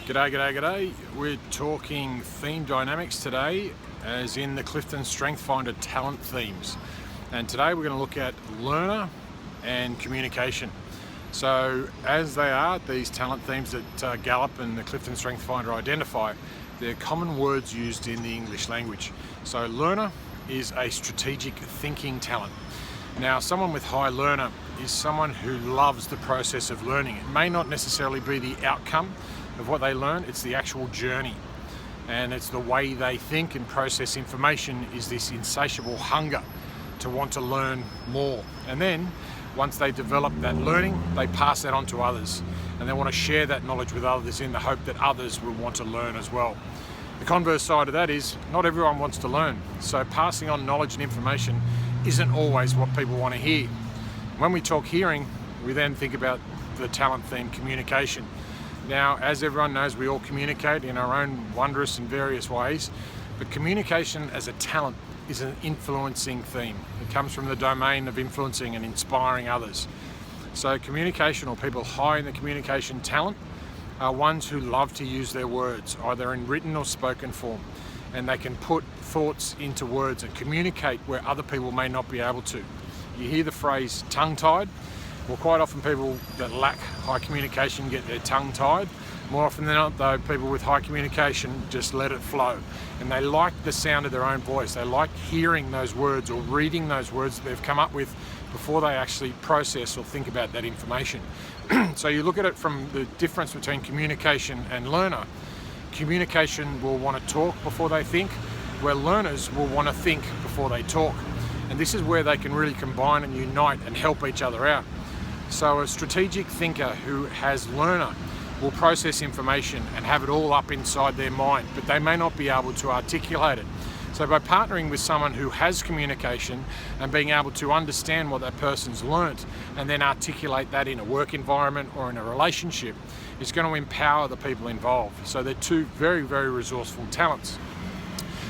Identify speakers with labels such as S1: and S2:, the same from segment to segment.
S1: G'day. We're talking theme dynamics today, as in the Clifton StrengthsFinder talent themes. And today we're going to look at learner and communication. So as they are, these talent themes that Gallup and the Clifton StrengthsFinder identify, they're common words used in the English language. So learner is a strategic thinking talent. Now, someone with high learner is someone who loves the process of learning. It may not necessarily be the outcome of what they learn, it's the actual journey. And it's the way they think and process information is this insatiable hunger to want to learn more. And then, once they develop that learning, they pass that on to others. And they want to share that knowledge with others in the hope that others will want to learn as well. The converse side of that is, not everyone wants to learn. So passing on knowledge and information isn't always what people want to hear. When we talk hearing, we then think about the talent theme, communication. Now, as everyone knows, we all communicate in our own wondrous and various ways, but communication as a talent is an influencing theme. It comes from the domain of influencing and inspiring others. So communication, or people high in the communication talent, are ones who love to use their words, either in written or spoken form. And they can put thoughts into words and communicate where other people may not be able to. You hear the phrase tongue-tied. Well, quite often people that lack high communication get their tongue tied. More often than not though, people with high communication just let it flow. And they like the sound of their own voice. They like hearing those words or reading those words that they've come up with before they actually process or think about that information. So you look at it from the difference between communication and learner. Communication will want to talk before they think, where learners will want to think before they talk. And this is where they can really combine and unite and help each other out. So a strategic thinker who has learner will process information and have it all up inside their mind, but they may not be able to articulate it. So by partnering with someone who has communication and being able to understand what that person's learnt and then articulate that in a work environment or in a relationship, is going to empower the people involved. So they're two very, very resourceful talents.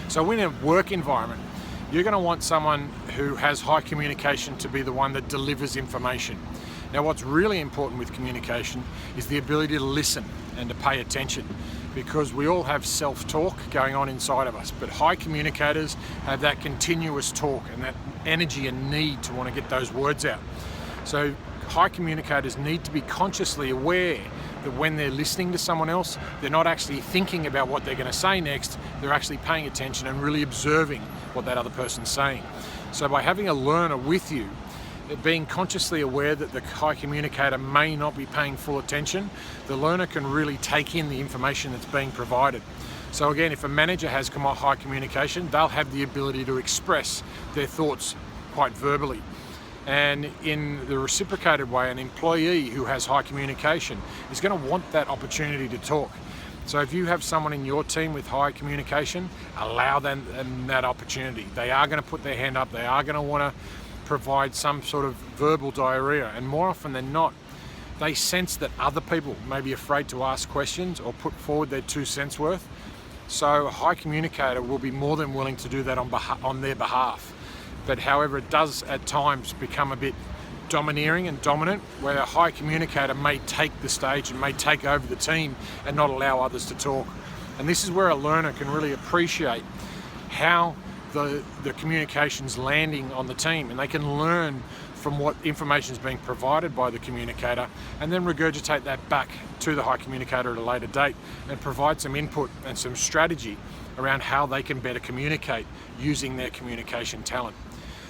S1: So in a work environment, you're going to want someone who has high communication to be the one that delivers information. Now, what's really important with communication is the ability to listen and to pay attention, because we all have self-talk going on inside of us, but high communicators have that continuous talk and that energy and need to want to get those words out. So high communicators need to be consciously aware that when they're listening to someone else, they're not actually thinking about what they're going to say next, they're actually paying attention and really observing what that other person's saying. So by having a learner with you, being consciously aware that the high communicator may not be paying full attention, the learner can really take in the information that's being provided. So again, if a manager has high communication, they'll have the ability to express their thoughts quite verbally. And in the reciprocated way, an employee who has high communication is going to want that opportunity to talk. So if you have someone in your team with high communication, allow them that opportunity. They are going to put their hand up, they are going to want to provide some sort of verbal diarrhea, and more often than not, they sense that other people may be afraid to ask questions or put forward their 2 cents worth. So a high communicator will be more than willing to do that on their behalf. But however, it does at times become a bit domineering and dominant, where a high communicator may take the stage and may take over the team and not allow others to talk. And this is where a learner can really appreciate how the communication's landing on the team, and they can learn from what information is being provided by the communicator and then regurgitate that back to the high communicator at a later date and provide some input and some strategy around how they can better communicate using their communication talent.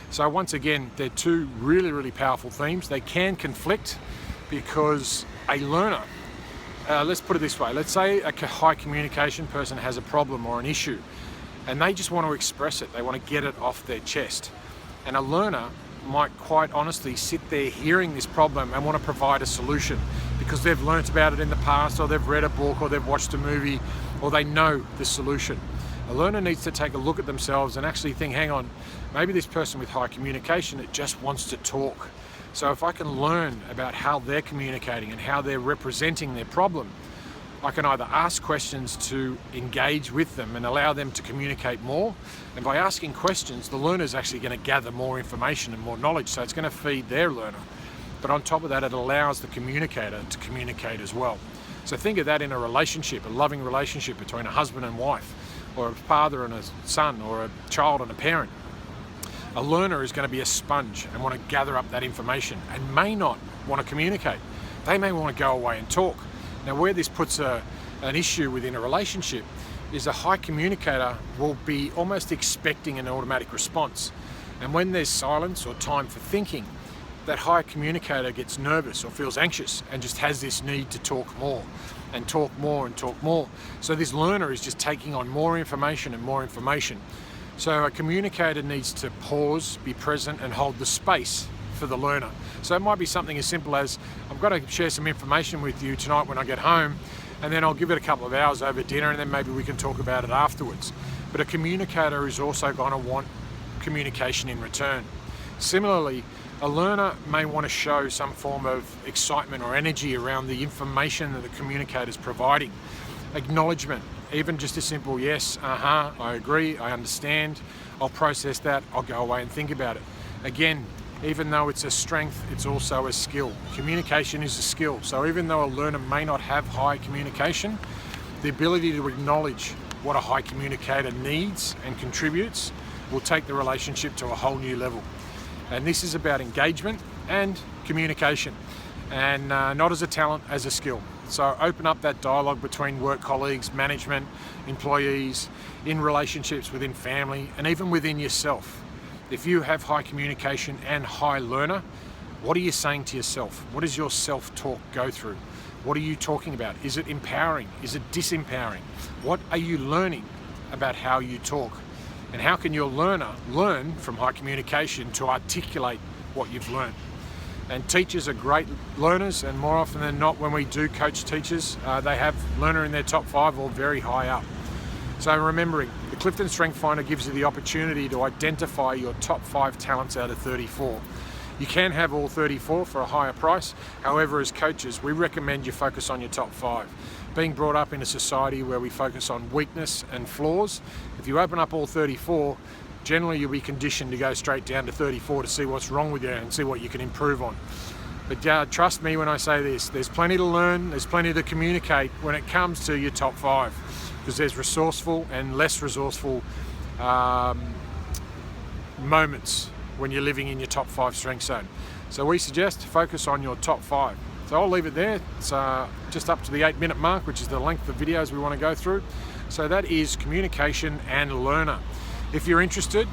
S1: So once again, they're two really, really powerful themes. They can conflict because a learner, let's put it this way, let's say a high communication person has a problem or an issue, and they just want to express it. They want to get it off their chest. And a learner might quite honestly sit there hearing this problem and want to provide a solution because they've learnt about it in the past, or they've read a book, or they've watched a movie, or they know the solution. A learner needs to take a look at themselves and actually think, hang on, maybe this person with high communication, it just wants to talk. So if I can learn about how they're communicating and how they're representing their problem, I can either ask questions to engage with them and allow them to communicate more, and by asking questions, the learner is actually going to gather more information and more knowledge, so it's going to feed their learner. But on top of that, it allows the communicator to communicate as well. So think of that in a relationship, a loving relationship between a husband and wife, or a father and a son, or a child and a parent. A learner is going to be a sponge and want to gather up that information and may not want to communicate. They may want to go away and talk. Now, where this puts an issue within a relationship is a high communicator will be almost expecting an automatic response. And when there's silence or time for thinking, that high communicator gets nervous or feels anxious and just has this need to talk more and talk more and talk more. So this learner is just taking on more information and more information. So a communicator needs to pause, be present, and hold the space for the learner. So it might be something as simple as, I've got to share some information with you tonight when I get home, and then I'll give it a couple of hours over dinner, and then maybe we can talk about it afterwards. But a communicator is also going to want communication in return. Similarly, a learner may want to show some form of excitement or energy around the information that the communicator is providing. Acknowledgement, even just a simple yes, I agree, I understand, I'll process that, I'll go away and think about it. Again, even though it's a strength, it's also a skill. Communication is a skill. So even though a learner may not have high communication, the ability to acknowledge what a high communicator needs and contributes will take the relationship to a whole new level. And this is about engagement and communication, and not as a talent, as a skill. So open up that dialogue between work colleagues, management, employees, in relationships within family, and even within yourself. If you have high communication and high learner, what are you saying to yourself? What does your self-talk go through? What are you talking about? Is it empowering? Is it disempowering? What are you learning about how you talk? And how can your learner learn from high communication to articulate what you've learned? And teachers are great learners, and more often than not, when we do coach teachers, they have learner in their top 5 or very high up. So remembering, the Clifton StrengthsFinder gives you the opportunity to identify your top 5 talents out of 34. You can have all 34 for a higher price. However, as coaches, we recommend you focus on your top 5. Being brought up in a society where we focus on weakness and flaws, if you open up all 34, generally you'll be conditioned to go straight down to 34 to see what's wrong with you and see what you can improve on. But trust me when I say this, there's plenty to learn, there's plenty to communicate when it comes to your top 5, because there's resourceful and less resourceful moments when you're living in your top 5 strength zone. So we suggest focus on your top 5. So I'll leave it there. It's just up to the 8-minute mark, which is the length of videos we want to go through. So that is communication and learner. If you're interested,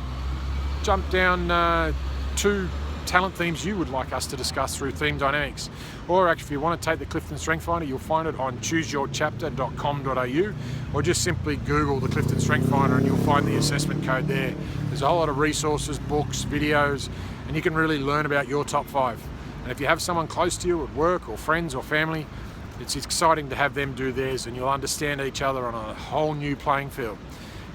S1: jump down 2 talent themes you would like us to discuss through Theme Dynamics. Or actually, if you want to take the Clifton StrengthsFinder, you'll find it on chooseyourchapter.com.au, or just simply Google the Clifton StrengthsFinder and you'll find the assessment code there. There's a whole lot of resources, books, videos, and you can really learn about your top 5. And if you have someone close to you at work or friends or family, it's exciting to have them do theirs, and you'll understand each other on a whole new playing field.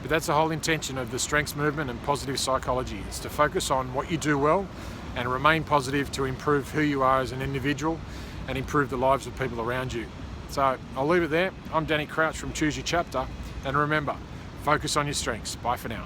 S1: But that's the whole intention of the strengths movement and positive psychology. It's to focus on what you do well and remain positive to improve who you are as an individual and improve the lives of people around you. So I'll leave it there. I'm Danny Crouch from Choose Your Chapter, and remember, focus on your strengths. Bye for now.